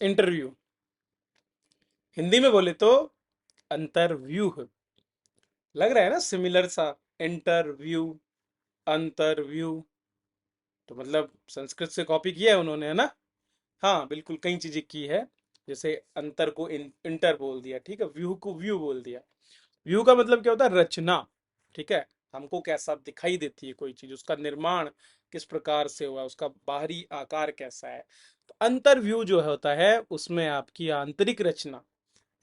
Interview. Hindi में बोले तो अंतरव्यू। लग रहा है ना सिमिलर सा। इंटरव्यू, अंतरव्यू। तो मतलब संस्कृत से कॉपी किया है उन्होंने, है ना। हाँ बिल्कुल, कई चीजें की है। जैसे अंतर को इंटर बोल दिया, ठीक है, व्यू को व्यू बोल दिया। व्यू का मतलब क्या होता है? रचना। ठीक है, हमको कैसा दिखाई देती है कोई चीज, उसका निर्माण किस प्रकार से हुआ, उसका बाहरी आकार कैसा है। तो अंतर व्यू जो होता है उसमें आपकी आंतरिक रचना।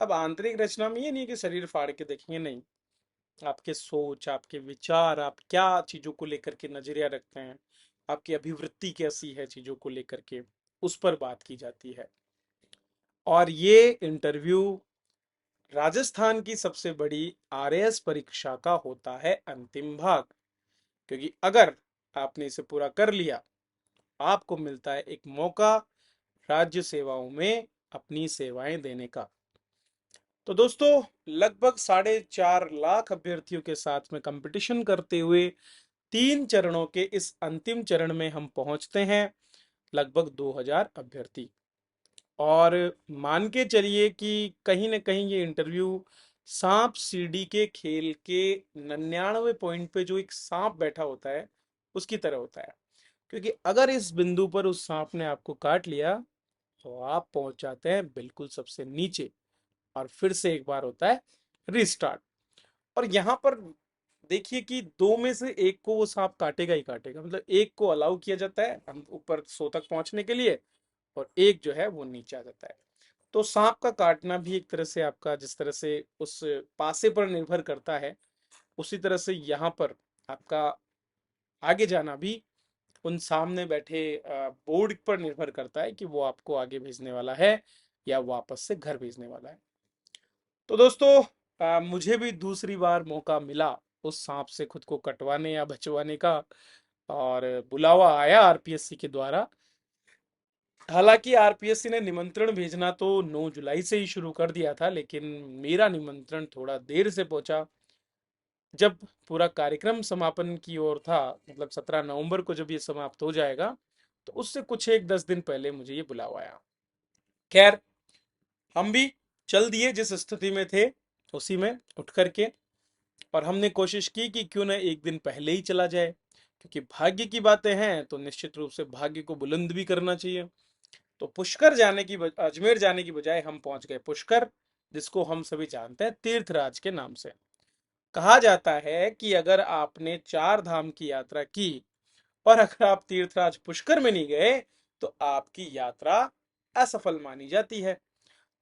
अब आंतरिक रचना में ये नहीं कि शरीर फाड़ के देखेंगे, नहीं। आपके सोच, आपके विचार, आप क्या चीजों को लेकर के नजरिया रखते हैं, आपकी अभिवृत्ति कैसी है चीजों को लेकर के, उस पर बात की जाती है। और ये इंटरव्यू राजस्थान की सबसे बड़ी आरएएस परीक्षा का होता है अंतिम भाग। क्योंकि अगर आपने इसे पूरा कर लिया, आपको मिलता है एक मौका राज्य सेवाओं में अपनी सेवाएं देने का। तो दोस्तों, लगभग 4.5 लाख अभ्यर्थियों के साथ में कंपटीशन करते हुए 3 चरणों के इस अंतिम चरण में हम पहुंचते हैं। लगभग 2000 अभ्यर्थी। और मान के चलिए कि कहीं ना कहीं ये इंटरव्यू सांप सीढ़ी के खेल के 99 पॉइंट पे जो एक सांप बैठा होता है उसकी तरह होता है। क्योंकि अगर इस बिंदु पर उस सांप ने आपको काट लिया तो आप पहुंच जाते हैं बिल्कुल सबसे नीचे। और फिर से एक बार होता है रिस्टार्ट। और यहाँ पर देखिए कि दो में से एक को वो सांप काटेगा ही काटेगा। मतलब एक को अलाउ किया जाता है हम ऊपर 100 तक पहुंचने के लिए, और एक जो है वो नीचे आ जाता है। तो सांप का काटना भी एक तरह से आपका, जिस तरह से उस पासे पर निर्भर करता है, उसी तरह से यहाँ पर आपका आगे जाना भी उन सामने बैठे बोर्ड पर निर्भर करता है कि वो आपको आगे भेजने वाला है या वापस से घर भेजने वाला है। तो दोस्तों, मुझे भी दूसरी बार मौका मिला उस सांप से खुद को कटवाने या बचवाने का। और बुलावा आया आरपीएससी के द्वारा। हालांकि आरपीएससी ने निमंत्रण भेजना तो 9 जुलाई से ही शुरू कर दिया था, लेकिन मेरा निमंत्रण थोड़ा देर से पहुंचा। जब पूरा कार्यक्रम समापन की ओर था, मतलब 17 नवंबर को जब ये समाप्त हो जाएगा, तो उससे कुछ एक 10 दिन पहले मुझे ये बुलावा आया। खैर, हम भी चल दिए जिस स्थिति में थे उसी में उठ करके। और हमने कोशिश की कि क्यों ना एक दिन पहले ही चला जाए। क्योंकि भाग्य की बातें हैं तो निश्चित रूप से भाग्य को बुलंद भी करना चाहिए। तो पुष्कर जाने की अजमेर जाने की बजाय हम पहुंच गए पुष्कर, जिसको हम सभी जानते हैं तीर्थराज के नाम से। कहा जाता है कि अगर आपने 4 धाम की यात्रा की और अगर आप तीर्थराज पुष्कर में नहीं गए तो आपकी यात्रा असफल मानी जाती है।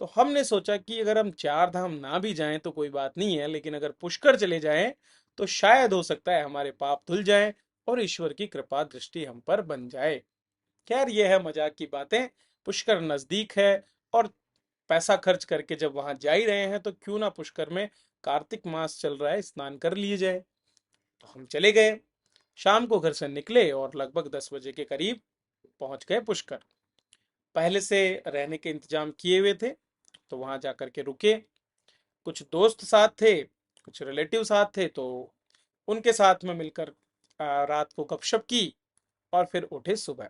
तो हमने सोचा कि अगर हम 4 धाम ना भी जाएं तो कोई बात नहीं है, लेकिन अगर पुष्कर चले जाएं तो शायद हो सकता है हमारे पाप धुल जाएं और ईश्वर की कृपा दृष्टि हम पर बन जाए। खैर, ये है मजाक की बातें। पुष्कर नजदीक है, और पैसा खर्च करके जब वहां जा ही रहे हैं तो क्यों ना पुष्कर में कार्तिक मास चल रहा है, स्नान कर लिए जाए। तो हम चले गए। शाम को घर से निकले और लगभग 10 बजे के करीब पहुंच गए पुष्कर। पहले से रहने के इंतजाम किए हुए थे, तो वहां जाकर के रुके। कुछ दोस्त साथ थे, कुछ रिलेटिव साथ थे, तो उनके साथ में मिलकर रात को गपशप की और फिर उठे सुबह।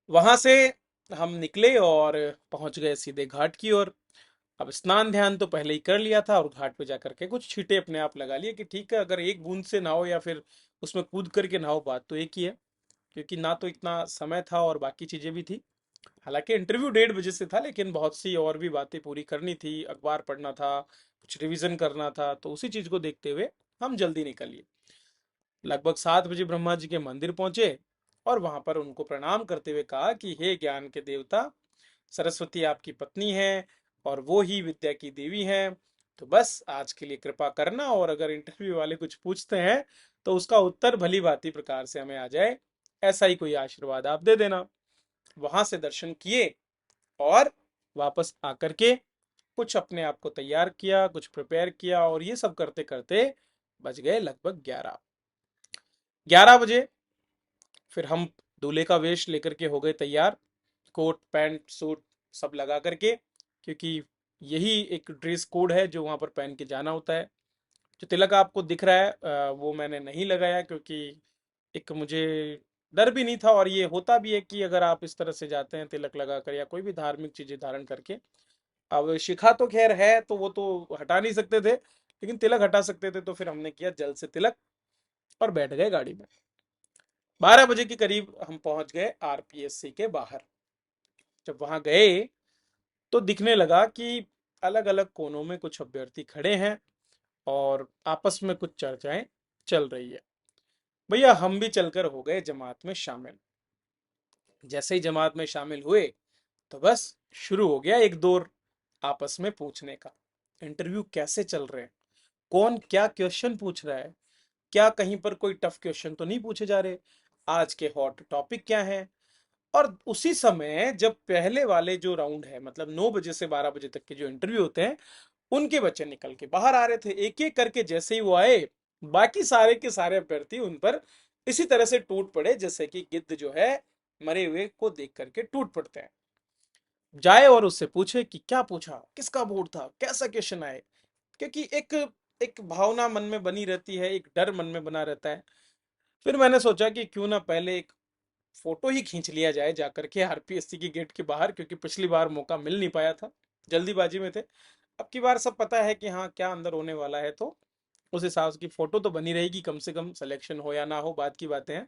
वहां से हम निकले और पहुंच गए सीधे घाट की ओर। अब स्नान ध्यान तो पहले ही कर लिया था और घाट पे जाकर के कुछ छींटे अपने आप लगा लिए कि ठीक है, अगर एक बूंद से नहाओ या फिर उसमें कूद करके नहाओ, बात तो एक ही है। क्योंकि ना तो इतना समय था और बाकी चीजें भी थी। हालांकि इंटरव्यू 1:30 बजे से था, लेकिन बहुत सी और भी बातें पूरी करनी थी, अखबार पढ़ना था, कुछ रिवीजन करना था, तो उसी चीज को देखते हुए हम जल्दी निकल लिए। लगभग 7 बजे ब्रह्मा जी के मंदिर पहुंचे और वहां पर उनको प्रणाम करते हुए कहा कि हे ज्ञान के देवता, सरस्वती आपकी पत्नी है और वो ही विद्या की देवी हैं। तो बस आज के लिए कृपा करना, और अगर इंटरव्यू वाले कुछ पूछते हैं तो उसका उत्तर भली भांति प्रकार से हमें आ जाए, ऐसा ही कोई आशीर्वाद आप दे देना। वहां से दर्शन किए और वापस आकर के कुछ अपने आप को तैयार किया, कुछ प्रिपेयर किया, और ये सब करते करते बज गए लगभग 11 बजे। फिर हम दूल्हे का वेश लेकर के हो गए तैयार, कोट पैंट सूट सब लगा करके। क्योंकि यही एक ड्रेस कोड है जो वहां पर पहन के जाना होता है। जो तिलक आपको दिख रहा है वो मैंने नहीं लगाया, क्योंकि एक मुझे डर भी नहीं था, और ये होता भी है कि अगर आप इस तरह से जाते हैं तिलक लगाकर या कोई भी धार्मिक चीजें धारण करके। अब शिखा तो खैर है तो वो तो हटा नहीं सकते थे, लेकिन तिलक हटा सकते थे, तो फिर हमने किया जल्द से तिलक और बैठ गए गाड़ी में। 12 बजे के करीब हम पहुंच गए आरपीएससी के बाहर। जब वहां गए तो दिखने लगा कि अलग अलग कोनों में कुछ अभ्यर्थी खड़े हैं और आपस में कुछ चर्चाएं चल रही है। भैया हम भी चलकर हो गए जमात में शामिल। जैसे ही जमात में शामिल हुए तो बस शुरू हो गया एक दौर आपस में पूछने का। इंटरव्यू कैसे चल रहे हैं, कौन क्या क्वेश्चन पूछ रहा है, क्या कहीं पर कोई टफ क्वेश्चन तो नहीं पूछे जा रहे, आज के हॉट टॉपिक क्या है। और उसी समय जब पहले वाले जो राउंड है, मतलब 9 बजे से 12 बजे तक के जो इंटरव्यू होते हैं, उनके बच्चे निकल के बाहर आ रहे थे एक एक करके। जैसे ही वो आए, बाकी सारे के सारे अभ्यर्थी उन पर इसी तरह से टूट पड़े जैसे कि गिद्ध जो है मरे हुए को देख करके टूट पड़ते हैं। जाए और उससे पूछे कि क्या पूछा, किसका बोर्ड था, कैसा क्वेश्चन आए। क्योंकि एक एक भावना मन में बनी रहती है, एक डर मन में बना रहता है। फिर मैंने सोचा कि क्यों ना पहले एक फोटो ही खींच लिया जाए जाकर के आरपीएससी की गेट के बाहर, क्योंकि पिछली बार मौका मिल नहीं पाया था, जल्दीबाजी में थे। अब की बार सब पता है कि हाँ क्या अंदर होने वाला है, तो उस हिसाब से की फोटो तो बनी रहेगी, कम से कम सिलेक्शन हो या ना हो बात की बातें हैं।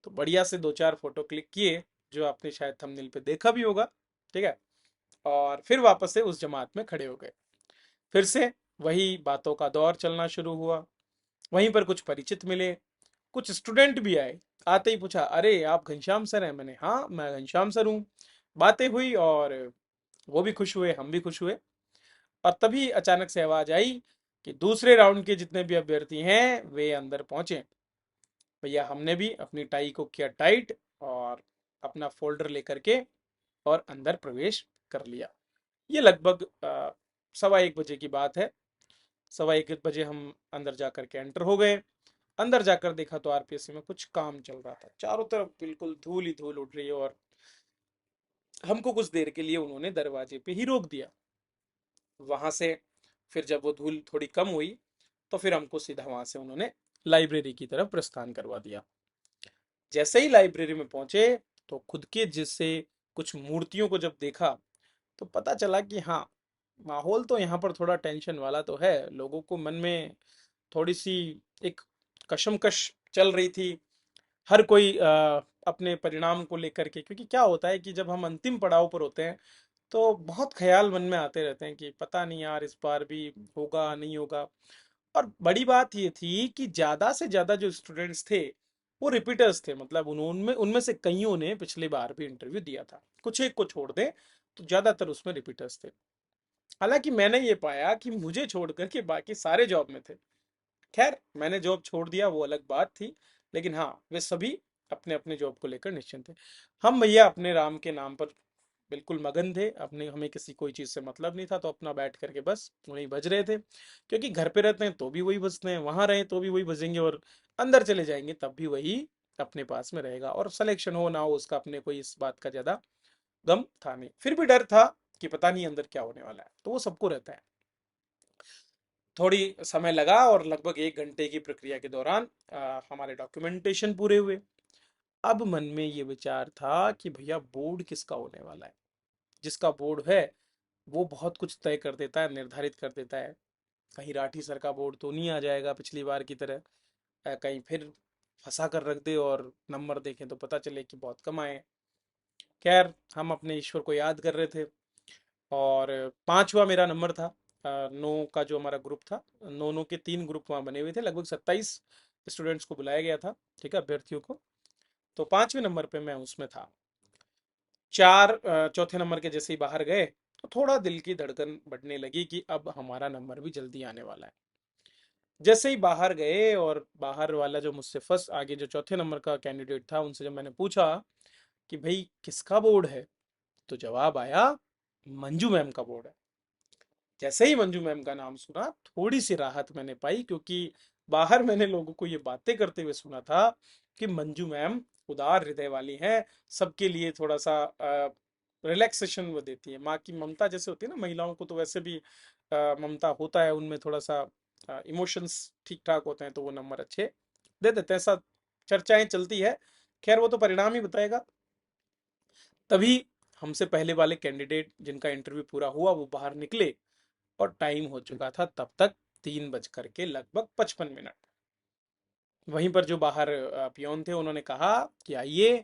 तो बढ़िया से दो चार फोटो क्लिक किए, जो आपने शायद थंबनेल पे देखा भी होगा। ठीक है। और फिर वापस से उस जमात में खड़े हो गए। फिर से वही बातों का दौर चलना शुरू हुआ। वहीं पर कुछ परिचित मिले, कुछ स्टूडेंट भी आए। आते ही पूछा, अरे आप घनश्याम सर हैं? मैंने हाँ मैं घनश्याम सर हूँ। बातें हुई और वो भी खुश हुए, हम भी खुश हुए। और तभी अचानक से आवाज आई कि दूसरे राउंड के जितने भी अभ्यर्थी हैं वे अंदर पहुंचे। भैया हमने भी अपनी टाई को किया टाइट और अपना फोल्डर लेकर के और अंदर प्रवेश कर लिया। ये लगभग 1:15 बजे की बात है। 1:15 बजे हम अंदर जाकर के एंटर हो गए। अंदर जाकर देखा तो आरपीएससी में कुछ काम चल रहा था, चारों तरफ बिल्कुल धूल ही धूल उड़ रही है। और हमको कुछ देर के लिए उन्होंने दरवाजे पे ही रोक दिया। वहां से फिर जब वो धूल थोड़ी कम हुई तो फिर हमको सीधा वहां से उन्होंने लाइब्रेरी की तरफ प्रस्थान करवा दिया। जैसे ही लाइब्रेरी में पहुंचे तो खुद के जिससे कुछ मूर्तियों को जब देखा तो पता चला कि हाँ, माहौल तो यहाँ पर थोड़ा टेंशन वाला तो है। लोगों को मन में थोड़ी सी एक कशमकश चल रही थी। हर कोई अपने परिणाम को लेकर के, क्योंकि क्या होता है कि जब हम अंतिम पड़ाव पर होते हैं तो बहुत ख्याल मन में आते रहते हैं कि पता नहीं यार इस बार भी होगा नहीं होगा। और बड़ी बात ये थी कि ज्यादा से ज्यादा जो स्टूडेंट्स थे वो रिपीटर्स थे, मतलब उन्होंने उनमें से कईयों ने पिछली बार भी इंटरव्यू दिया था, कुछ एक को छोड़ दें तो ज्यादातर उसमें रिपीटर्स थे। हालांकि मैंने ये पाया कि मुझे छोड़ करके बाकी सारे जॉब में थे। खैर मैंने जॉब छोड़ दिया वो अलग बात थी, लेकिन हाँ वे सभी अपने अपने जॉब को लेकर निश्चिंत थे। हम भैया अपने राम के नाम पर बिल्कुल मगन थे, अपने हमें किसी कोई चीज़ से मतलब नहीं था, तो अपना बैठ करके बस वहीं बज रहे थे। क्योंकि घर पे रहते हैं तो भी वही बजते हैं, वहां रहे तो भी वही बजेंगे, और अंदर चले जाएंगे तब भी वही अपने पास में रहेगा। और सिलेक्शन हो ना हो उसका अपने कोई इस बात का ज्यादा गम था नहीं, फिर भी डर था कि पता नहीं अंदर क्या होने वाला है, तो वो सबको रहता है। थोड़ी समय लगा और लगभग 1 घंटे की प्रक्रिया के दौरान हमारे डॉक्यूमेंटेशन पूरे हुए। अब मन में ये विचार था कि भैया बोर्ड किसका होने वाला है। जिसका बोर्ड है वो बहुत कुछ तय कर देता है, निर्धारित कर देता है। कहीं राठी सर का बोर्ड तो नहीं आ जाएगा पिछली बार की तरह, कहीं फिर फंसा कर रख दे और नंबर देखें तो पता चले कि बहुत कम आए। खैर हम अपने ईश्वर को याद कर रहे थे। और 5वां मेरा नंबर था। 9 का जो हमारा ग्रुप था, नौ नौ के 3 ग्रुप वहाँ बने हुए थे, लगभग 27 स्टूडेंट्स को बुलाया गया था, ठीक है, अभ्यर्थियों को। तो 5वें नंबर पे मैं उसमें था। चौथे नंबर के जैसे ही बाहर गए तो थोड़ा दिल की धड़कन बढ़ने लगी कि अब हमारा नंबर भी जल्दी आने वाला है। जैसे ही बाहर गए और बाहर वाला जो मुझसे फर्स्ट आगे जो चौथे नंबर का कैंडिडेट था उनसे जब मैंने पूछा कि भाई किसका बोर्ड है, तो जवाब आया मंजू मैम का बोर्ड है। जैसे ही मंजू मैम का नाम सुना थोड़ी सी राहत मैंने पाई, क्योंकि बाहर मैंने लोगों को ये बातें करते हुए सुना था कि मंजू मैम उदार हृदय वाली हैं, सबके लिए थोड़ा सा रिलैक्सेशन वो देती है। माँ की ममता जैसे होती है ना महिलाओं को, तो वैसे भी ममता होता है उनमें, थोड़ा सा इमोशंस ठीक ठाक होते हैं, तो वो नंबर अच्छे दे देते हैं, ऐसा चर्चाएं चलती है। खैर वो तो परिणाम ही बताएगा। तभी हमसे पहले वाले कैंडिडेट जिनका इंटरव्यू पूरा हुआ वो बाहर निकले और टाइम हो चुका था तब तक 3 बज कर के लगभग 55 मिनट। वहीं पर जो बाहर पियोन थे उन्होंने कहा कि आइए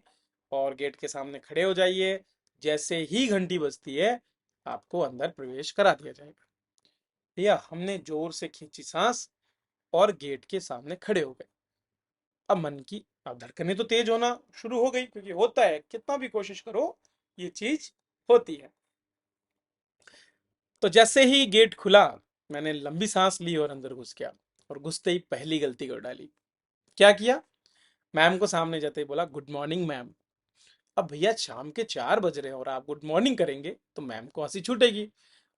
और गेट के सामने खड़े हो जाइए, जैसे ही घंटी बजती है आपको अंदर प्रवेश करा दिया जाएगा। भैया हमने जोर से खींची सांस और गेट के सामने खड़े हो गए। अब मन की अब धड़कनें तो तेज होना शुरू हो गई, क्योंकि होता है कितना भी कोशिश करो ये चीज होती है। तो जैसे ही गेट खुला मैंने लंबी सांस ली और अंदर घुस गया, और घुसते ही पहली गलती कर डाली। क्या किया? मैम को सामने जाते ही बोला गुड मॉर्निंग मैम। अब भैया शाम के 4 बज रहे हैं और आप गुड मॉर्निंग करेंगे तो मैम को हंसी छूटेगी।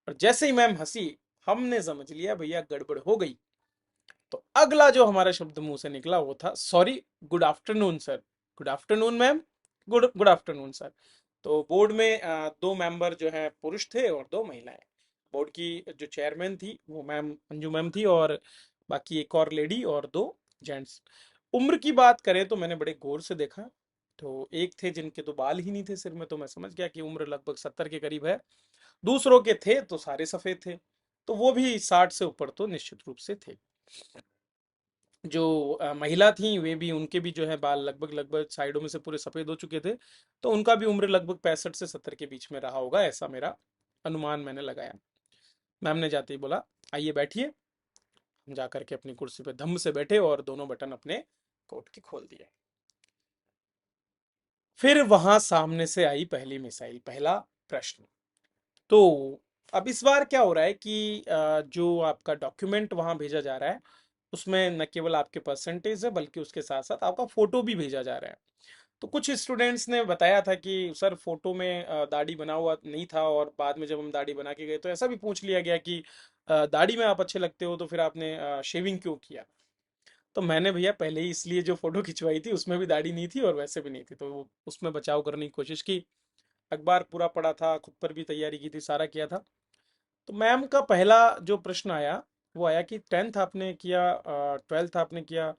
और जैसे ही मैम हंसी हमने समझ लिया भैया गड़बड़ हो गई। तो अगला जो हमारा शब्द मुंह से निकला वो था sorry, good afternoon sir. Good afternoon ma'am. Good good afternoon sir. तो बोर्ड में दो मेंबर जो हैं पुरुष थे और दो महिलाएं। बोर्ड की जो चेयरमैन थी वो मैम अंजू मैम थी, और बाकी एक और लेडी और दो जेंट्स। उम्र की बात करें तो मैंने बड़े गौर से देखा, तो एक थे जिनके तो बाल ही नहीं थे सिर में, तो मैं समझ गया कि उम्र लगभग 70 के करीब है। दूसरों के थे तो सारे सफेद थे, तो वो भी 60 से ऊपर तो निश्चित रूप से थे। जो महिला थी वे भी, उनके भी जो है बाल लगभग लगभग साइडों में से पूरे सफेद हो चुके थे, तो उनका भी उम्र लगभग 65 से 70 के बीच में रहा होगा, ऐसा मेरा अनुमान मैंने लगाया। मैम ने जाते ही बोला आइए बैठिए। हम जा करके अपनी कुर्सी पे धम्म से बैठे और दोनों बटन अपने कोट के खोल दिए। फिर वहां सामने से आई पहली मिसाइल, पहला प्रश्न। तो अब इस बार क्या हो रहा है कि जो आपका डॉक्यूमेंट वहां भेजा जा रहा है उसमें न केवल आपके परसेंटेज है बल्कि उसके साथ साथ आपका फोटो भी भेजा जा रहा है। तो कुछ स्टूडेंट्स ने बताया था कि सर फोटो में दाढ़ी बना हुआ नहीं था, और बाद में जब हम दाढ़ी बना के गए तो ऐसा भी पूछ लिया गया कि दाढ़ी में आप अच्छे लगते हो तो फिर आपने शेविंग क्यों किया। तो मैंने भैया पहले ही इसलिए जो फोटो खिंचवाई थी उसमें भी दाढ़ी नहीं थी और वैसे भी नहीं थी, तो उसमें बचाव करने की कोशिश की। अखबार पूरा पढ़ा था, खुद पर भी तैयारी की थी, सारा किया था। तो मैम का पहला जो प्रश्न आया वो आया कि 10th आपने किया, 12th आपने किया,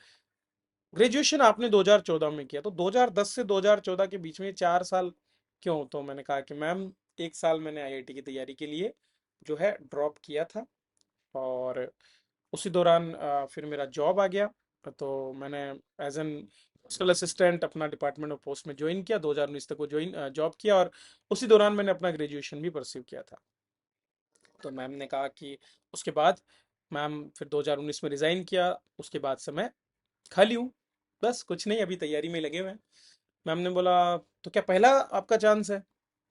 ग्रेजुएशन आपने 2014 में किया, तो 2010 से 2014 के बीच में 4 साल क्यों? तो मैंने कहा कि मैम 1 साल मैंने आईआईटी की तैयारी के लिए जो है ड्रॉप किया था, और उसी दौरान फिर मेरा जॉब आ गया। तो मैंने एज एन पर्सनल असिस्टेंट अपना डिपार्टमेंट ऑफ पोस्ट में ज्वाइन किया, 2019 तक वो ज्वाइन जॉब किया, और उसी दौरान मैंने अपना ग्रेजुएशन भी परस्यू किया था। तो मैम ने कहा कि उसके बाद मैम फिर 2019 में रिज़ाइन किया, उसके बाद से मैं खाली हूँ, बस कुछ नहीं, अभी तैयारी में लगे हुए हैं। मैम ने बोला तो क्या पहला आपका चांस है?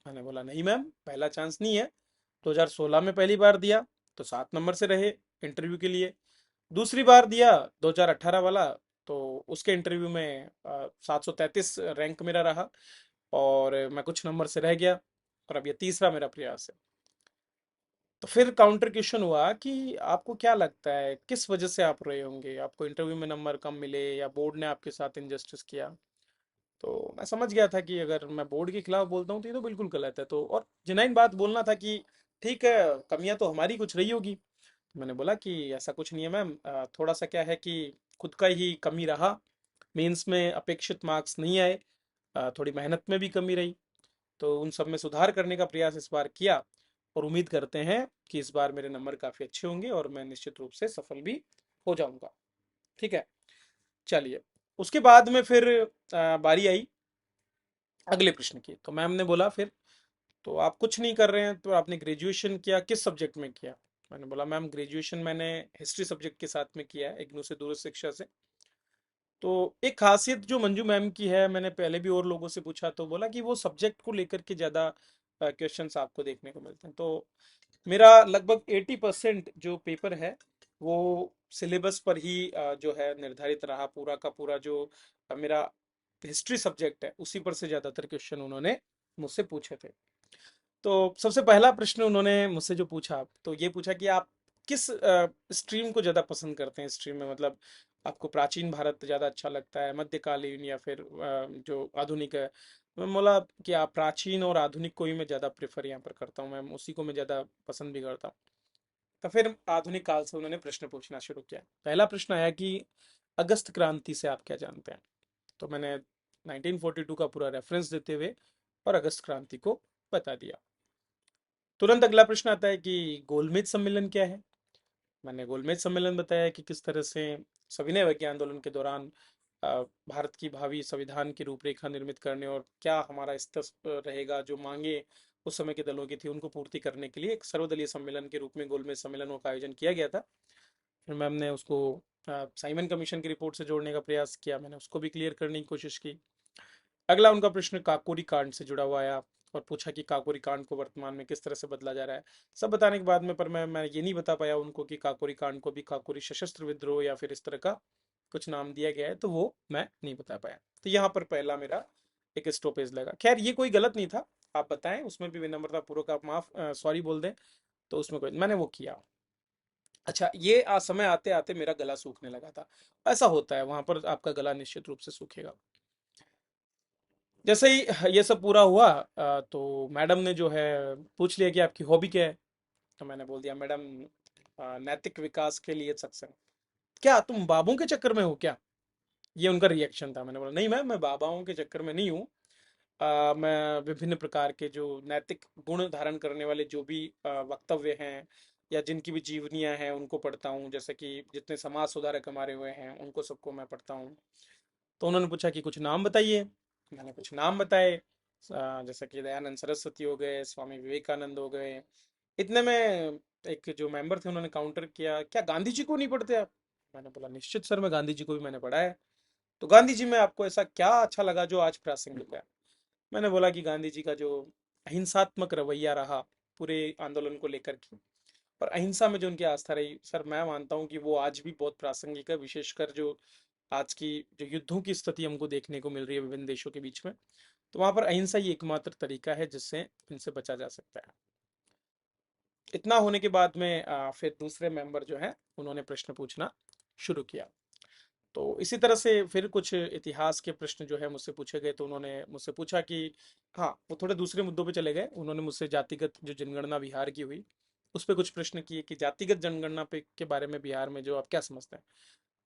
मैंने बोला नहीं मैम, पहला चांस नहीं है। 2016 में पहली बार दिया तो 7 नंबर से रहे इंटरव्यू के लिए। दूसरी बार दिया 2018 वाला, तो उसके इंटरव्यू में 733 रैंक मेरा रहा, और मैं कुछ नंबर से रह गया, और अब ये तीसरा मेरा प्रयास है। तो फिर काउंटर क्वेश्चन हुआ कि आपको क्या लगता है किस वजह से आप रहे होंगे, आपको इंटरव्यू में नंबर कम मिले या बोर्ड ने आपके साथ इनजस्टिस किया? तो मैं समझ गया था कि अगर मैं बोर्ड के खिलाफ बोलता हूँ तो ये तो बिल्कुल गलत है, तो और जिनाइन बात बोलना था कि ठीक है कमियां तो हमारी कुछ रही होगी। मैंने बोला कि ऐसा कुछ नहीं है मैम, थोड़ा सा क्या है कि खुद का ही कमी रहा, मेंस में अपेक्षित मार्क्स नहीं आए, थोड़ी मेहनत में भी कमी रही, तो उन सब में सुधार करने का प्रयास इस बार किया, और उम्मीद करते हैं कि इस बार मेरे नंबर काफ़ी अच्छे होंगे और मैं निश्चित रूप से सफल भी हो जाऊंगा। ठीक है, चलिए। उसके बाद में फिर बारी आई अगले प्रश्न की। तो मैम ने बोला फिर तो आप कुछ नहीं कर रहे हैं, तो आपने ग्रेजुएशन किया किस सब्जेक्ट में किया? मैंने बोला मैम ग्रेजुएशन मैंने हिस्ट्री सब्जेक्ट के साथ में किया है, इग्नू से दूर शिक्षा से। तो एक खासियत जो मंजू मैम की है, मैंने पहले भी और लोगों से पूछा तो बोला कि वो सब्जेक्ट को लेकर के ज़्यादा क्वेश्चंस आपको देखने को मिलते हैं। तो मेरा लगभग 80% जो पेपर है वो सिलेबस पर ही जो है निर्धारित रहा, पूरा का पूरा जो मेरा हिस्ट्री सब्जेक्ट है उसी पर से ज़्यादातर क्वेश्चन उन्होंने मुझसे पूछे थे। तो सबसे पहला प्रश्न उन्होंने मुझसे जो पूछा तो ये पूछा कि आप किस स्ट्रीम को ज़्यादा पसंद करते हैं, स्ट्रीम में मतलब आपको प्राचीन भारत ज़्यादा अच्छा लगता है, मध्यकालीन, या फिर जो आधुनिक है? मैं बोला कि आप प्राचीन और आधुनिक को ही मैं ज़्यादा प्रेफर यहाँ पर करता हूँ मैम, उसी को मैं ज़्यादा पसंद भी करता हूँ। तो फिर आधुनिक काल से उन्होंने प्रश्न पूछना शुरू किया। पहला प्रश्न आया कि अगस्त क्रांति से आप क्या जानते हैं? तो मैंने 1942 का पूरा रेफरेंस देते हुए और अगस्त क्रांति को बता दिया। तुरंत अगला प्रश्न आता है कि गोलमेज सम्मेलन क्या है। मैंने गोलमेज सम्मेलन बताया कि किस तरह से सविनय अवज्ञा आंदोलन के दौरान भारत की भावी संविधान की रूपरेखा निर्मित करने और क्या हमारा स्तर रहेगा, जो मांगे उस समय के दलों की थी उनको पूर्ति करने के लिए एक सर्वदलीय सम्मेलन के रूप में गोलमेज सम्मेलनों का आयोजन किया गया था। फिर मैम ने उसको साइमन कमीशन की रिपोर्ट से जोड़ने का प्रयास किया, मैंने उसको भी क्लियर करने की कोशिश की। अगला उनका प्रश्न काकोरी कांड से जुड़ा हुआ आया और पूछा कि काकोरी कांड को वर्तमान में किस तरह से बदला जा रहा है। सब बताने के बाद में पर मैं ये नहीं बता पाया उनको कि काकोरी कांड को भी काकोरी सशस्त्र विद्रोह या फिर इस तरह का कुछ नाम दिया गया है, तो वो मैं नहीं बता पाया। तो यहाँ पर पहला मेरा एक स्टॉपेज लगा। खैर ये कोई गलत नहीं था, आप बताएं, उसमें भी विनम्रता पूर्वक आप माफ सॉरी बोल दें तो उसमें कोई, मैंने वो किया। अच्छा, ये समय आते आते मेरा गला सूखने लगा था। ऐसा होता है, वहां पर आपका गला निश्चित रूप से सूखेगा। जैसे ही ये सब पूरा हुआ तो मैडम ने जो है पूछ लिया कि आपकी हॉबी क्या है। तो मैंने बोल दिया मैडम नैतिक विकास के लिए सत्संग। क्या तुम बाबों के चक्कर में हो क्या? ये उनका रिएक्शन था। मैंने बोला नहीं मैम, मैं बाबाओं के चक्कर में नहीं हूँ। मैं विभिन्न प्रकार के जो नैतिक गुण धारण करने वाले जो भी वक्तव्य हैं या जिनकी भी जीवनियां हैं उनको पढ़ता हूँ, जैसे कि जितने समाज सुधारक हमारे हुए हैं उनको सबको मैं पढ़ता हूँ। तो उन्होंने पूछा कि कुछ नाम बताइए। मैंने कुछ नाम बताए, जैसे कि दयानंद सरस्वती हो गए, स्वामी विवेकानंद हो गए। इतने में एक जो मेंबर थे उन्होंने काउंटर किया, क्या गांधी जी को नहीं पढ़ते आप? मैंने बोला निश्चित सर, मैं गांधी जी को भी मैंने पढ़ा है। तो गांधी जी में आपको ऐसा क्या अच्छा लगा जो आज प्रासंगिक है? मैंने बोला कि गांधी जी का जो अहिंसात्मक रवैया रहा पूरे आंदोलन को लेकर के, और अहिंसा में जो उनकी आस्था रही, सर मैं मानता हूँ कि वो आज भी बहुत प्रासंगिक है, विशेषकर जो आज की जो युद्धों की स्थिति हमको देखने को मिल रही है विभिन्न देशों के बीच में। तो वहां पर अहिंसा ही एकमात्र तरीका है जिससे इनसे बचा जा सकता है। इतना होने के बाद में फिर दूसरे मेंबर जो हैं उन्होंने प्रश्न पूछना शुरू किया। तो इसी तरह से फिर कुछ इतिहास के प्रश्न जो है मुझसे पूछे गए। तो उन्होंने मुझसे पूछा कि हाँ, वो थोड़े दूसरे मुद्दों पे चले गए। उन्होंने मुझसे जातिगत जो जनगणना बिहार की हुई उस पर कुछ प्रश्न किए कि जातिगत जनगणना पे के बारे में बिहार में जो आप क्या समझते हैं।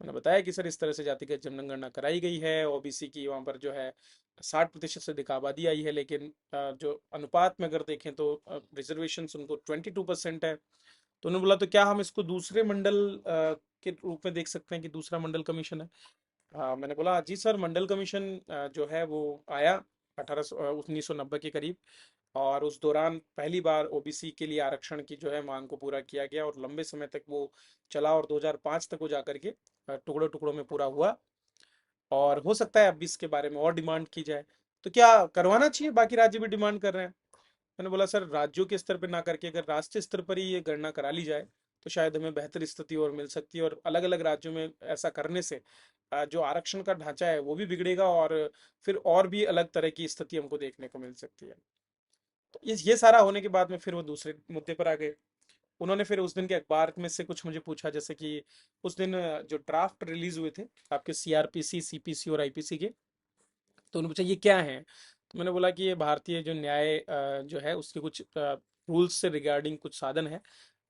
मैंने बताया कि सर इस तरह से जातिगत जनगणना कराई गई है, ओबीसी की वहाँ पर जो है 60% से अधिक आबादी आई है, लेकिन जो अनुपात में अगर देखें तो रिजर्वेशन उनको 22% है। तो उन्होंने बोला तो क्या हम इसको दूसरे मंडल के रूप में देख सकते हैं कि दूसरा मंडल कमीशन है? हाँ, मैंने बोला जी सर, मंडल कमीशन जो है वो आया 1990 के करीब, और उस दौरान पहली बार ओबीसी के लिए आरक्षण की जो है मांग को पूरा किया गया और लंबे समय तक वो चला और 2005 तक वो जाकर के टुकड़ों टुकड़ों में पूरा हुआ। और हो सकता है अब भी इसके बारे में और डिमांड की जाए, तो क्या करवाना चाहिए? बाकी राज्य भी डिमांड कर रहे हैं। मैंने बोला सर, राज्यों के स्तर पर ना करके अगर राष्ट्रीय स्तर पर ही ये गणना करा ली जाए तो शायद हमें बेहतर स्थिति और मिल सकती है, और अलग अलग राज्यों में ऐसा करने से जो आरक्षण का ढांचा है वो भी बिगड़ेगा और फिर और भी अलग तरह की स्थिति हमको देखने को मिल सकती है। तो ये सारा होने के बाद में फिर वो दूसरे मुद्दे पर आ गए। उन्होंने फिर उस दिन के अखबार में से कुछ मुझे पूछा, जैसे कि उस दिन जो ड्राफ्ट रिलीज हुए थे आपके सीआरपीसी, सीपीसी और आईपीसी के, तो उन्होंने पूछा ये क्या है। तो मैंने बोला कि ये भारतीय जो न्याय जो है उसके कुछ रूल्स से रिगार्डिंग कुछ साधन है,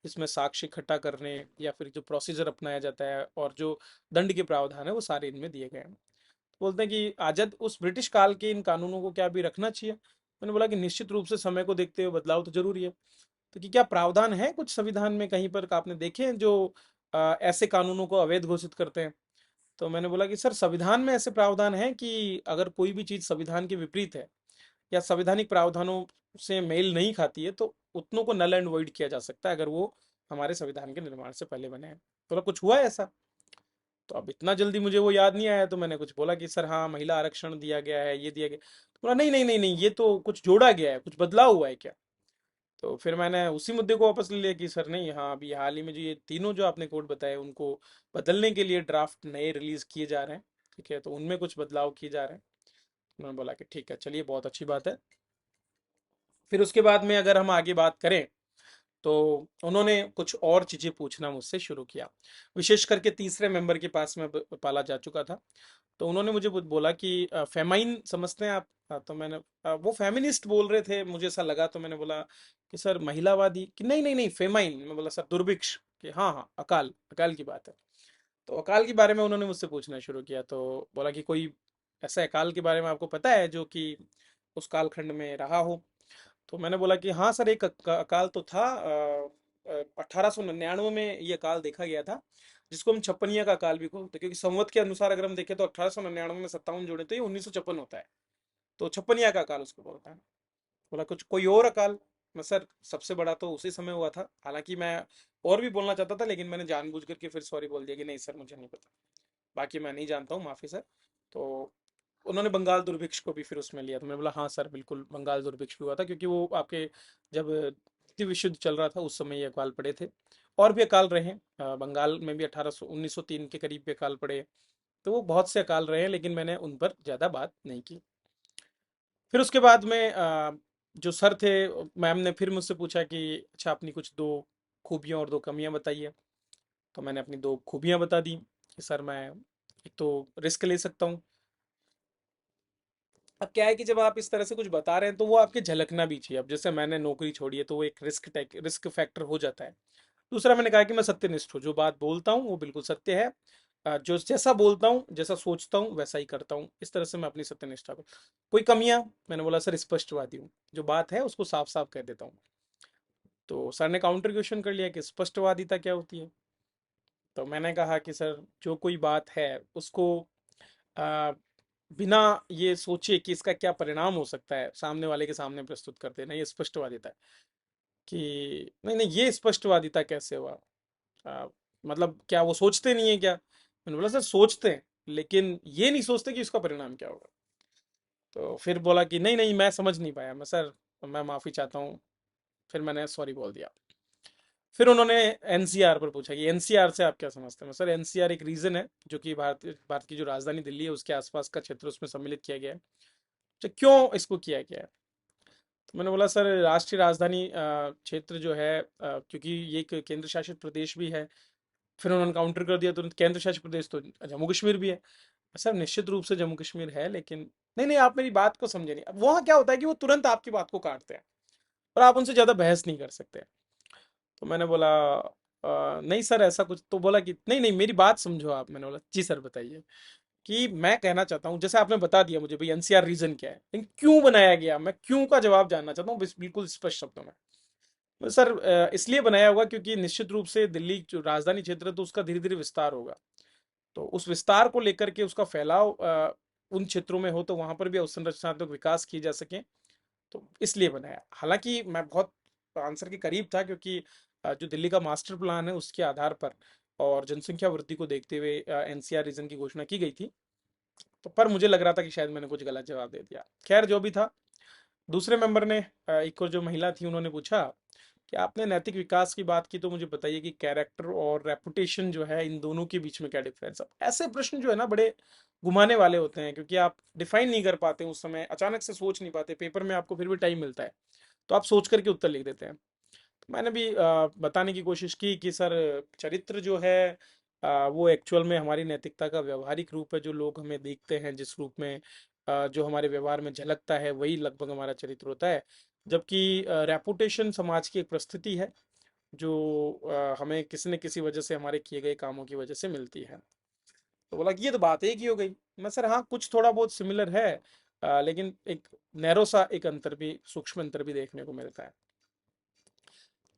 इसमें साक्ष्य इकट्ठा करने या फिर जो प्रोसीजर अपनाया जाता है और जो दंड के प्रावधान है वो सारे इनमें दिए गए हैं। तो बोलते हैं कि आजाद उस ब्रिटिश काल के इन कानूनों को क्या भी रखना चाहिए? मैंने बोला कि निश्चित रूप से समय को देखते हुए बदलाव तो जरूरी है। तो कि क्या प्रावधान है कुछ संविधान में कहीं पर आपने देखे हैं जो ऐसे कानूनों को अवैध घोषित करते हैं? तो मैंने बोला कि सर, संविधान में ऐसे प्रावधान है कि अगर कोई भी चीज संविधान के विपरीत है या संवैधानिक प्रावधानों से मेल नहीं खाती है तो उतनों को नल एंड वॉइड किया जा सकता है अगर वो हमारे संविधान के निर्माण से पहले बने हैं। तो बोला, कुछ हुआ है ऐसा? तो अब इतना जल्दी मुझे वो याद नहीं आया, तो मैंने कुछ बोला कि सर हाँ, महिला आरक्षण दिया गया है, ये दिया गया। तो बोला नहीं नहीं नहीं नहीं, ये तो कुछ जोड़ा गया है, कुछ बदलाव हुआ है क्या? तो फिर मैंने उसी मुद्दे को वापस ले लिया कि सर नहीं, हाँ, अभी हाल ही में जो ये तीनों जो आपने कोड बताए उनको बदलने के लिए ड्राफ्ट नए रिलीज किए जा रहे हैं। ठीक है, तो उनमें कुछ बदलाव किए जा रहे हैं। उन्होंने बोला कि ठीक है, चलिए, बहुत अच्छी बात है। फिर उसके बाद में अगर हम आगे बात करें तो उन्होंने कुछ और चीजें पूछना मुझसे शुरू किया। विशेष करके तीसरे मेंबर के पास में पाला जा चुका था। तो उन्होंने मुझे बोला कि फेमाइन समझते हैं आप? तो मैंने वो फेमिनिस्ट बोल रहे थे, मुझे ऐसा लगा। तो मैंने बोला कि सर महिलावादी, कि नहीं नहीं नहीं, फेमाइन। मैं बोला सर दुर्भिक्ष, कि हाँ हाँ, अकाल, अकाल की बात है। तो अकाल के बारे में उन्होंने मुझसे पूछना शुरू किया। तो बोला कि कोई ऐसा अकाल के बारे में आपको पता है जो कि उस कालखंड में रहा हो? तो मैंने बोला कि हाँ सर, एक अकाल तो था, 1899 में ये अकाल देखा गया था, जिसको हम छप्पनिया का अकाल भी बोलते हैं, क्योंकि संवत के अनुसार अगर हम देखें तो 1899 में 57 जोड़े तो ये 1956 होता है, तो छप्पनिया का अकाल उसको बोलता है। बोला कुछ कोई और अकाल? मैं सर, सबसे बड़ा तो उसी समय हुआ था, हालांकि मैं और भी बोलना चाहता था, लेकिन मैंने जानबूझ करके फिर सॉरी बोल दिया कि नहीं सर, मुझे नहीं पता, बाकी मैं नहीं जानता हूँ, माफी सर। तो उन्होंने बंगाल दुर्भिक्ष को भी फिर उसमें लिया, तो मैंने बोला हाँ सर बिल्कुल, बंगाल दुर्भिक्ष भी हुआ था, क्योंकि वो आपके जब द्वितीय विश्व युद्ध चल रहा था उस समय ये अकाल पड़े थे। और भी अकाल रहे हैं, बंगाल में भी 1903 के करीब पे अकाल पड़े। तो वो बहुत से अकाल रहे हैं, लेकिन मैंने उन पर ज़्यादा बात नहीं की। फिर उसके बाद में जो सर थे, मैम ने फिर मुझसे पूछा कि अच्छा, अपनी कुछ दो खूबियाँ और दो कमियाँ बताइए। तो मैंने अपनी दो खूबियाँ बता दी कि सर मैं एक तो रिस्क ले सकता हूँ। अब क्या है कि जब आप इस तरह से कुछ बता रहे हैं तो वो आपके झलकना भी चाहिए। अब जैसे मैंने नौकरी छोड़ी है तो वो एक रिस्क फैक्टर हो जाता है। दूसरा, मैंने कहा कि मैं सत्यनिष्ठ हूँ, जो बात बोलता हूँ वो बिल्कुल सत्य है। जो जैसा बोलता हूँ, जैसा सोचता हूँ, वैसा ही करता हूँ, इस तरह से मैं अपनी सत्यनिष्ठा को। कोई कमियां? मैंने बोला सर, स्पष्टवादी हूँ, जो बात है उसको साफ साफ कह देता हूँ। तो सर ने काउंटर क्वेश्चन कर लिया कि स्पष्टवादिता क्या होती है? तो मैंने कहा कि सर, जो कोई बात है उसको आ, बिना ये सोचे कि इसका क्या परिणाम हो सकता है, सामने वाले के सामने प्रस्तुत कर देना, ये स्पष्टवादिता है। कि नहीं नहीं, ये स्पष्टवादिता कैसे हुआ? आ, मतलब क्या वो सोचते नहीं है क्या? मैंने बोला सर, सोचते हैं, लेकिन ये नहीं सोचते कि इसका परिणाम क्या होगा। तो फिर बोला कि नहीं नहीं, मैं समझ नहीं पाया, मैं सर, मैं माफ़ी चाहता हूँ। फिर मैंने सॉरी बोल दिया। फिर उन्होंने एनसीआर पर पूछा कि एनसीआर से आप क्या समझते हैं? सर, एनसीआर एक रीजन है जो कि भारत की जो राजधानी दिल्ली है उसके आसपास का क्षेत्र उसमें सम्मिलित किया गया है। तो क्यों इसको किया गया है? तो मैंने बोला सर, राष्ट्रीय राजधानी क्षेत्र जो है, क्योंकि ये एक केंद्र शासित प्रदेश भी है। फिर उन्होंने काउंटर कर दिया तुरंत, केंद्र शासित प्रदेश तो जम्मू कश्मीर भी है। सर, निश्चित रूप से जम्मू कश्मीर है, लेकिन नहीं नहीं, आप मेरी बात को समझे नहीं। अब वहाँ क्या होता है कि वो तुरंत आपकी बात को काटते हैं और आप उनसे ज़्यादा बहस नहीं कर सकते। तो मैंने बोला नहीं सर, ऐसा कुछ। तो बोला कि नहीं नहीं, मेरी बात समझो आप। मैंने बोला जी सर, बताइए। कि मैं कहना चाहता हूँ, जैसे आपने बता दिया मुझे भाई एनसीआर रीजन क्या है, लेकिन क्यों बनाया गया, मैं क्यों का जवाब जानना चाहता हूँ बिल्कुल स्पष्ट शब्दों में। तो सर, इसलिए बनाया होगा क्योंकि निश्चित रूप से दिल्ली जो राजधानी क्षेत्र है तो उसका धीरे धीरे विस्तार होगा। तो उस विस्तार को लेकर के उसका फैलाव उन क्षेत्रों में हो तो वहां पर भी अवसंरचनात्मक विकास किए जा सके, तो इसलिए बनाया। हालांकि मैं बहुत आंसर के करीब था, क्योंकि जो दिल्ली का मास्टर प्लान है उसके आधार पर और जनसंख्या वृद्धि को देखते हुए एनसीआर रीजन की घोषणा की गई थी। तो पर मुझे लग रहा था कि शायद मैंने कुछ गलत जवाब दे दिया। खैर, जो भी था, दूसरे मेंबर ने, एक और जो महिला थी, उन्होंने पूछा कि आपने नैतिक विकास की बात की, तो मुझे बताइए कि कैरेक्टर और रेपुटेशन जो है इन दोनों के बीच में क्या डिफरेंस है? ऐसे प्रश्न जो है ना, बड़े घुमाने वाले होते हैं, क्योंकि आप डिफाइन नहीं कर पाते उस समय, अचानक से सोच नहीं पाते। पेपर में आपको फिर भी टाइम मिलता है, तो आप सोच करके उत्तर लिख देते हैं। तो मैंने भी बताने की कोशिश की कि सर, चरित्र जो है वो एक्चुअल में हमारी नैतिकता का व्यवहारिक रूप है, जो लोग हमें देखते हैं जिस रूप में, जो हमारे व्यवहार में झलकता है वही लगभग हमारा चरित्र होता है। जबकि रेपुटेशन समाज की एक परिस्थिति है, जो हमें किसी न किसी वजह से, हमारे किए गए कामों की वजह से मिलती है। तो बोला कि ये तो बात एक ही हो गई। मैं सर, हाँ, कुछ थोड़ा बहुत सिमिलर है, लेकिन एक नैरो सा एक अंतर भी, सूक्ष्म अंतर भी देखने को मिलता है।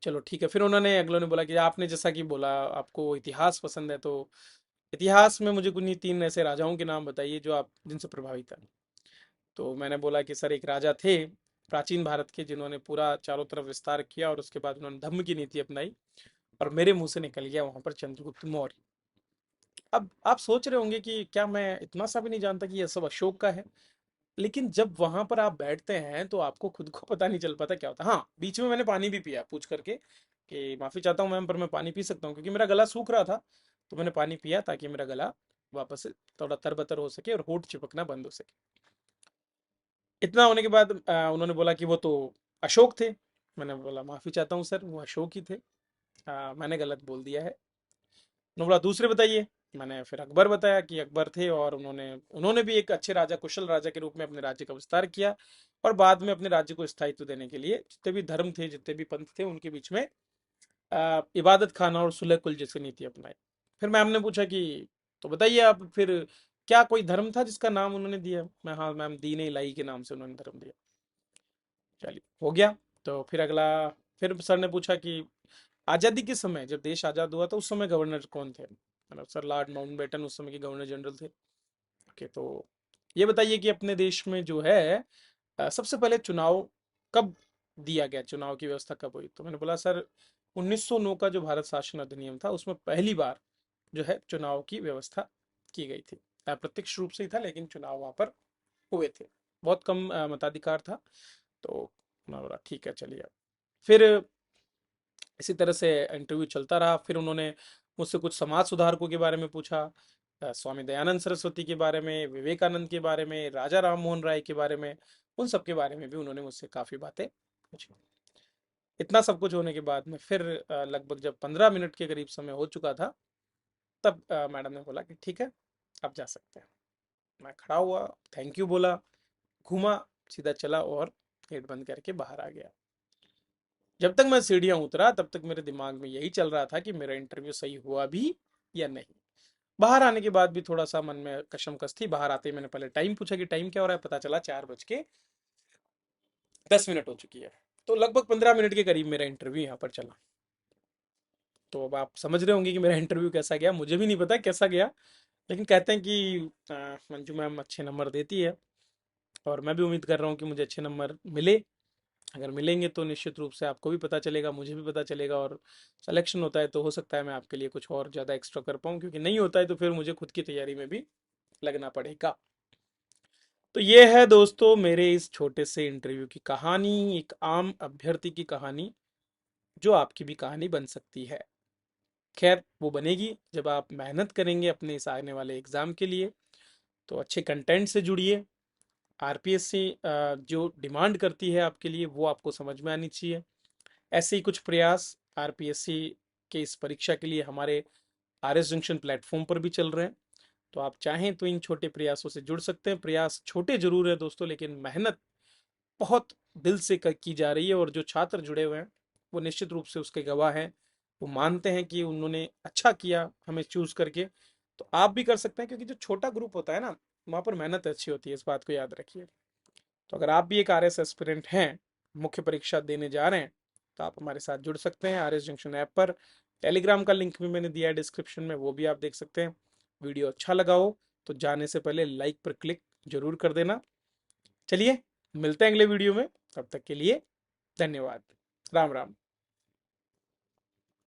चलो ठीक है। फिर उन्होंने, अगलों ने बोला कि आपने जैसा कि बोला आपको इतिहास पसंद है, तो इतिहास में मुझे कुछ तीन ऐसे राजाओं के नाम बताइए जो आप जिनसे प्रभावित हैं। तो मैंने बोला कि सर, एक राजा थे प्राचीन भारत के जिन्होंने पूरा चारों तरफ विस्तार किया और उसके बाद उन्होंने धम्म की नीति अपनाई, और मेरे मुंह से निकल गया वहां पर चंद्रगुप्त मौर्य। अब आप सोच रहे होंगे कि क्या मैं इतना सा भी नहीं जानता कि यह सब अशोक का है? लेकिन जब वहां पर आप बैठते हैं तो आपको खुद को पता नहीं चल पाता क्या होता है। हाँ, बीच में मैंने पानी भी पिया पूछ करके कि माफी चाहता हूँ मैम, पर मैं पानी पी सकता हूँ, क्योंकि मेरा गला सूख रहा था। तो मैंने पानी पिया ताकि मेरा गला वापस से थोड़ा तरबतर हो सके और होंठ चिपकना बंद हो सके। इतना होने के बाद उन्होंने बोला कि वो तो अशोक थे। मैंने बोला माफी चाहता हूँ सर, वो अशोक ही थे, मैंने गलत बोल दिया है। उन्होंने बोला दूसरे बताइए। मैंने फिर अकबर बताया कि अकबर थे, और उन्होंने उन्होंने भी एक अच्छे राजा, कुशल राजा के रूप में अपने राज्य का विस्तार किया, और बाद में अपने राज्य को स्थायित्व देने के लिए जितने भी धर्म थे, जितने भी पंथ थे, उनके बीच में इबादत खाना और सुलह कुल जैसी नीति अपनाई। फिर मैम ने पूछा कि तो बताइए आप फिर, क्या कोई धर्म था जिसका नाम उन्होंने दिया? मैं, हाँ मैम, दीन इलाही के नाम से उन्होंने धर्म दिया। चलिए, हो गया। तो फिर अगला, फिर सर ने पूछा कि आजादी के समय, जब देश आजाद हुआ था, उस समय गवर्नर कौन थे? मतलब सर, लॉर्ड माउंटबेटन उस समय के गवर्नर जनरल थे। ओके, तो ये बताइए कि अपने देश में जो है सबसे पहले चुनाव कब दिया गया, चुनाव की व्यवस्था कब हुई? तो मैंने बोला सर, 1909 का जो भारत शासन अधिनियम था, उसमें पहली बार जो है चुनाव की व्यवस्था की गई थी। अप्रत्यक्ष रूप से ही था, लेकिन चुनाव वहां पर हुए थे। बहुत कम मताधिकार था। तो मैं बोला ठीक है, चलिए। फिर इसी तरह से इंटरव्यू चलता रहा। फिर उन्होंने मुझसे कुछ समाज सुधारकों के बारे में पूछा, स्वामी दयानंद सरस्वती के बारे में, विवेकानंद के बारे में, राजा राम मोहन राय के बारे में। उन सब के बारे में भी उन्होंने मुझसे काफी बातें पूछी। इतना सब कुछ होने के बाद में फिर लगभग जब 15 मिनट के करीब समय हो चुका था, तब मैडम ने बोला कि ठीक है, आप जा सकते हैं। मैं खड़ा हुआ, थैंक यू बोला, घूमा, सीधा चला और गेट बंद करके बाहर आ गया। जब तक मैं सीढ़ियां उतरा, तब तक मेरे दिमाग में यही चल रहा था कि मेरा इंटरव्यू सही हुआ भी या नहीं। बाहर आने के बाद भी थोड़ा सा मन में कशमकश थी। बाहर आते ही मैंने पहले टाइम पूछा कि टाइम क्या हो रहा है, पता चला 4:10 हो चुकी है। तो लगभग 15 मिनट के करीब मेरा इंटरव्यू यहाँ पर चला। तो अब आप समझ रहे होंगे कि मेरा इंटरव्यू कैसा गया। मुझे भी नहीं पता कैसा गया, लेकिन कहते हैं कि मंजू मैम अच्छे नंबर देती है, और मैं भी उम्मीद कर रहा हूँ कि मुझे अच्छे नंबर मिले। अगर मिलेंगे तो निश्चित रूप से आपको भी पता चलेगा, मुझे भी पता चलेगा, और सिलेक्शन होता है तो हो सकता है मैं आपके लिए कुछ और ज़्यादा एक्स्ट्रा कर पाऊँ, क्योंकि नहीं होता है तो फिर मुझे खुद की तैयारी में भी लगना पड़ेगा। तो ये है दोस्तों मेरे इस छोटे से इंटरव्यू की कहानी, एक आम अभ्यर्थी की कहानी, जो आपकी भी कहानी बन सकती है। खैर, वो बनेगी जब आप मेहनत करेंगे अपने इस आने वाले एग्ज़ाम के लिए। तो अच्छे कंटेंट से जुड़िए। आरपीएससी जो डिमांड करती है आपके लिए, वो आपको समझ में आनी चाहिए। ऐसे ही कुछ प्रयास आरपीएससी के इस परीक्षा के लिए हमारे आरएस जंक्शन प्लेटफॉर्म पर भी चल रहे हैं। तो आप चाहें तो इन छोटे प्रयासों से जुड़ सकते हैं। प्रयास छोटे जरूर है दोस्तों, लेकिन मेहनत बहुत दिल से की जा रही है, और जो छात्र जुड़े हुए हैं वो निश्चित रूप से उसके गवाह हैं। वो मानते हैं कि उन्होंने अच्छा किया हमें चूज करके। तो आप भी कर सकते हैं, क्योंकि जो छोटा ग्रुप होता है ना, वहाँ पर मेहनत अच्छी होती है, इस बात को याद रखिए। तो अगर आप भी एक आरएस एस्पिरेंट हैं, मुख्य परीक्षा देने जा रहे हैं, तो आप हमारे साथ जुड़ सकते हैं आरएस जंक्शन ऐप पर। टेलीग्राम का लिंक भी मैंने दिया है डिस्क्रिप्शन में, वो भी आप देख सकते हैं। वीडियो अच्छा लगा हो तो जाने से पहले लाइक पर क्लिक जरूर कर देना। चलिए, मिलते हैं अगले वीडियो में। तब तक के लिए धन्यवाद। राम राम।